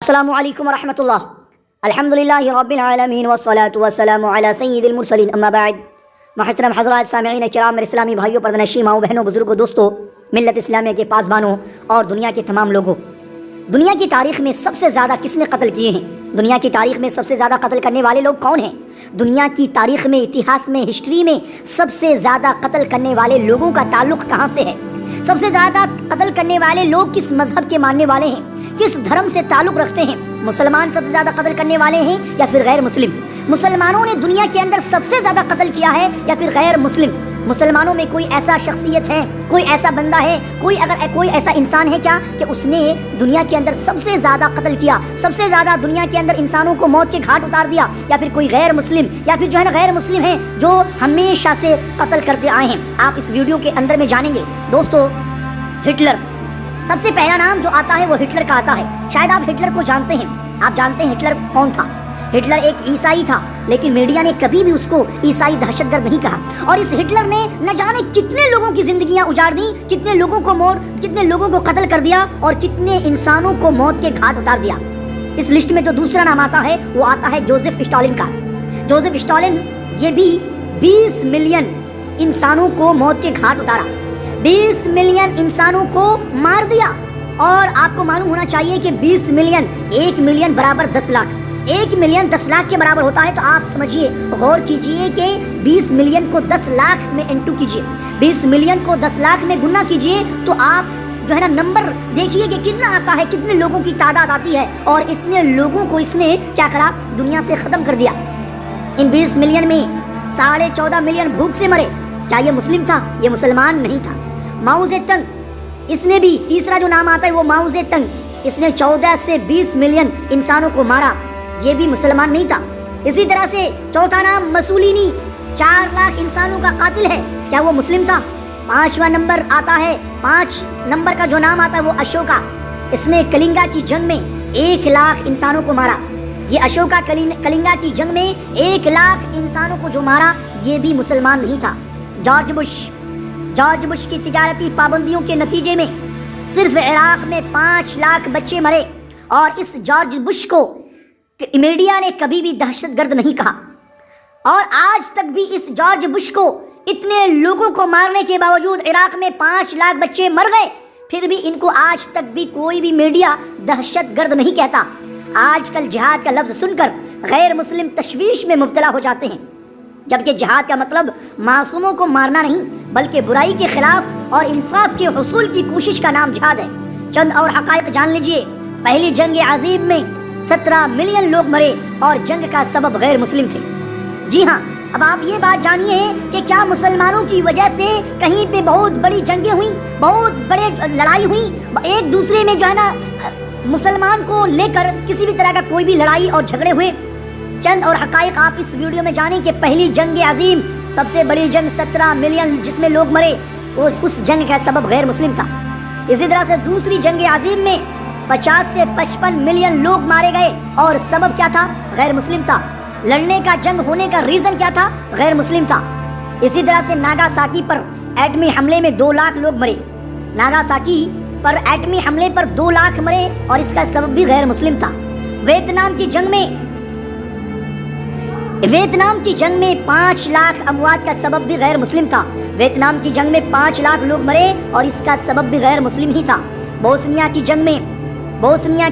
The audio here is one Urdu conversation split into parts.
السلام علیکم ورحمۃ اللہ۔ الحمدللہ رب العالمین والصلاة والسلام علی سید المرسلین، اما بعد۔ محترم حضرات، سامعین کرام، میرے اسلامی بھائیوں، پردنشی ماؤں، بہنوں، بزرگوں، دوستوں، ملت اسلامیہ کے پاسبانوں اور دنیا کے تمام لوگوں، دنیا کی تاریخ میں سب سے زیادہ کس نے قتل کیے ہیں؟ دنیا کی تاریخ میں سب سے زیادہ قتل کرنے والے لوگ کون ہیں؟ دنیا کی تاریخ میں، اتہاس میں، ہسٹری میں سب سے زیادہ قتل کرنے والے لوگوں کا تعلق کہاں سے ہے؟ سب سے زیادہ قتل کرنے والے لوگ کس مذہب کے ماننے والے ہیں؟ کس دھرم سے تعلق رکھتے ہیں؟ مسلمان سب سے زیادہ قتل کرنے والے ہیں یا پھر غیر مسلم؟ مسلمانوں نے دنیا کے اندر سب سے زیادہ قتل کیا ہے یا پھر غیر مسلم؟ مسلمانوں میں کوئی ایسا شخصیت ہے، کوئی ایسا بندہ ہے، کوئی ایسا انسان ہے کیا کہ اس نے دنیا کے اندر سب سے زیادہ قتل کیا، سب سے زیادہ دنیا کے اندر انسانوں کو موت کے گھاٹ اتار دیا؟ یا پھر کوئی غیر مسلم، یا پھر جو ہے نا غیر مسلم ہیں جو ہمیشہ سے قتل کرتے آئے ہیں؟ آپ اس ویڈیو کے اندر میں جانیں گے۔ دوستو، ہٹلر، سب سے پہلا نام جو آتا ہے وہ ہٹلر کا آتا ہے۔ شاید آپ ہٹلر کو جانتے ہیں۔ آپ جانتے ہیں ہٹلر کون تھا؟ ہٹلر ایک عیسائی تھا، لیکن میڈیا نے کبھی بھی اس کو عیسائی دہشت گرد نہیں کہا۔ اور اس ہٹلر نے نہ جانے کتنے لوگوں کی زندگیاں اجاڑ دی، کتنے لوگوں کو قتل کر دیا اور کتنے انسانوں کو موت کے گھاٹ اتار دیا۔ اس لسٹ میں جو دوسرا نام آتا ہے وہ آتا ہے جوزف اسٹالن کا۔ جوزف اسٹالن، یہ بھی 20 ملین انسانوں کو موت کے گھاٹ اتارا، 20 ملین انسانوں کو مار دیا۔ اور آپ کو معلوم ہونا چاہیے کہ 20 ملین، 1 ملین برابر 10 لاکھ، 1 ملین 10 لاکھ کے برابر ہوتا ہے۔ تو آپ سمجھیے، غور کیجئے کہ 20 ملین کو 10 لاکھ میں انٹو کیجئے، 20 ملین کو 10 لاکھ میں گنا کیجئے، تو آپ جو ہے نا نمبر دیکھیے کہ کتنا آتا ہے، کتنے لوگوں کی تعداد آتی ہے۔ اور اتنے لوگوں کو اس نے کیا کرا؟ دنیا سے ختم کر دیا۔ ان 20 ملین میں 14.5 ملین بھوک سے مرے۔ کیا یہ مسلم تھا؟ یہ مسلمان نہیں تھا۔ ماؤ زے تنگ، اس نے بھی تیسرا جو نام آتا ہے وہ ماؤ زے تنگ، اس نے 14 سے 20 ملین انسانوں کو مارا، یہ بھی مسلمان نہیں تھا۔ اسی طرح سے چوتھا نام مسولینی، 4 لاکھ انسانوں کا قاتل ہے، کیا وہ مسلم تھا؟ 5واں نمبر آتا ہے، 5 نمبر کا جو نام آتا ہے وہ اشوکا، اس نے کلنگا کی جنگ میں 1 لاکھ انسانوں کو مارا۔ یہ اشوکا کلنگا کی جنگ میں 1 لاکھ انسانوں کو جو مارا، یہ بھی مسلمان نہیں تھا۔ جارج بش کی تجارتی پابندیوں کے نتیجے میں صرف عراق میں 5 لاکھ بچے مرے، اور اس جارج بش کو میڈیا نے کبھی بھی دہشت گرد نہیں کہا۔ اور آج تک بھی اس جارج بش کو اتنے لوگوں کو مارنے کے باوجود عراق میں 5 لاکھ بچے مر گئے، پھر بھی ان کو آج تک بھی کوئی بھی میڈیا دہشت گرد نہیں کہتا۔ آج کل جہاد کا لفظ سن کر غیر مسلم تشویش میں مبتلا ہو جاتے ہیں، جبکہ جہاد کا مطلب معصوموں کو مارنا نہیں، بلکہ برائی کے خلاف اور انصاف کے حصول کی کوشش کا نام جہاد ہے۔ چند اور حقائق جان لیجئے۔ پہلی جنگ عظیم میں 17 ملین لوگ مرے اور جنگ کا سبب غیر مسلم تھے۔ جی ہاں، اب آپ یہ بات جانیے کہ کیا مسلمانوں کی وجہ سے کہیں پہ بہت بڑی جنگیں ہوئیں، بہت بڑے لڑائی ہوئی، ایک دوسرے میں جو ہے نا مسلمان کو لے کر کسی بھی طرح کا کوئی بھی لڑائی اور جھگڑے ہوئے؟ چند اور حقائق آپ اس ویڈیو میں جانیں کہ پہلی جنگ عظیم، سب سے بڑی جنگ 17 ملین جس میں لوگ مرے، اس جنگ کا سبب غیر مسلم تھا۔ اسی طرح سے دوسری جنگ عظیم میں 50 سے 55 ملین لوگ مارے گئے، اور سبب کیا تھا؟ غیر مسلم تھا۔ لڑنے کا، جنگ ہونے کا ریزن کیا تھا؟ غیر مسلم تھا۔ اسی طرح سے ناگاساکی پر ایٹمی حملے میں 2 لاکھ لوگ مرے۔ ناگاساکی پر ایٹمی حملے پر 2 لاکھ مرے، اور اس کا سبب بھی غیر مسلم تھا۔ ویتنام کی جنگ میں 5 لاکھ اموات کا سبب بھی غیر مسلم تھا۔ ویتنام کی جنگ میں 5 لاکھ لوگ مرے، اور اس کا سبب بھی غیر مسلم ہی تھا۔ بوسنیا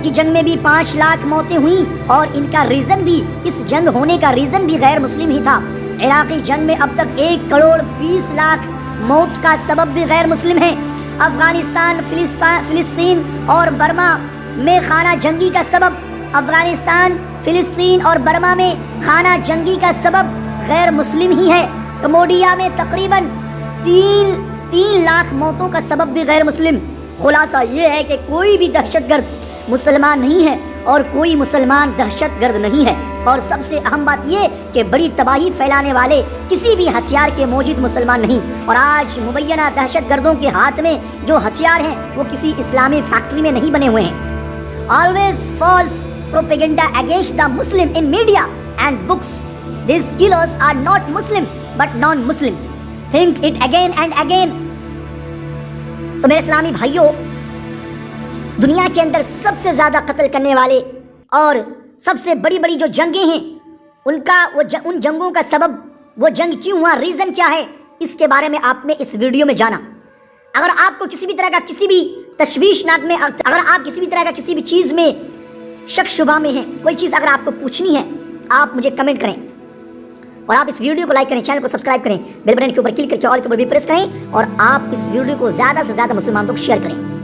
کی جنگ میں بھی 5 لاکھ موتیں ہوئیں، اور ان کا ریزن بھی، اس جنگ ہونے کا ریزن بھی غیر مسلم ہی تھا۔ عراقی جنگ میں اب تک 1 کروڑ 20 لاکھ موت کا سبب بھی غیر مسلم ہے۔ افغانستان، فلسطین اور برما میں خانہ جنگی کا سبب غیر مسلم ہی ہے۔ کمبوڈیا میں تقریباً 3 لاکھ موتوں کا سبب بھی غیر مسلم۔ خلاصہ یہ ہے کہ کوئی بھی دہشت گرد مسلمان نہیں ہے، اور کوئی مسلمان دہشت گرد نہیں ہے۔ اور سب سے اہم بات یہ کہ بڑی تباہی پھیلانے والے کسی بھی ہتھیار کے موجود مسلمان نہیں۔ اور آج مبینہ دہشت گردوں کے ہاتھ میں جو ہتھیار ہیں وہ کسی اسلامی فیکٹری میں نہیں بنے ہوئے ہیں۔ Always false propaganda against the Muslim in media and books. These killers are not Muslim but non-Muslims. Think it again and again. تو میرے اسلامی بھائیوں، دنیا کے اندر سب سے زیادہ قتل کرنے والے اور سب سے بڑی بڑی جو جنگیں ہیں ان جنگوں کا سبب، وہ جنگ کیوں ہوا، ریزن کیا ہے، اس کے بارے میں آپ نے اس ویڈیو میں جانا۔ اگر آپ کو کسی بھی طرح کا کسی بھی تشویشناک میں، اگر آپ کسی بھی طرح کا کسی بھی چیز میں شک شبہ میں ہیں، کوئی چیز اگر آپ کو پوچھنی ہے، آپ مجھے کمنٹ کریں، اور آپ اس ویڈیو کو لائک کریں، چینل کو سبسکرائب کریں، بیل بٹن کے اوپر کلک کر کے آل کے اوپر بھی پریس کریں، اور آپ اس ویڈیو کو زیادہ سے زیادہ مسلمان تک شیئر کریں۔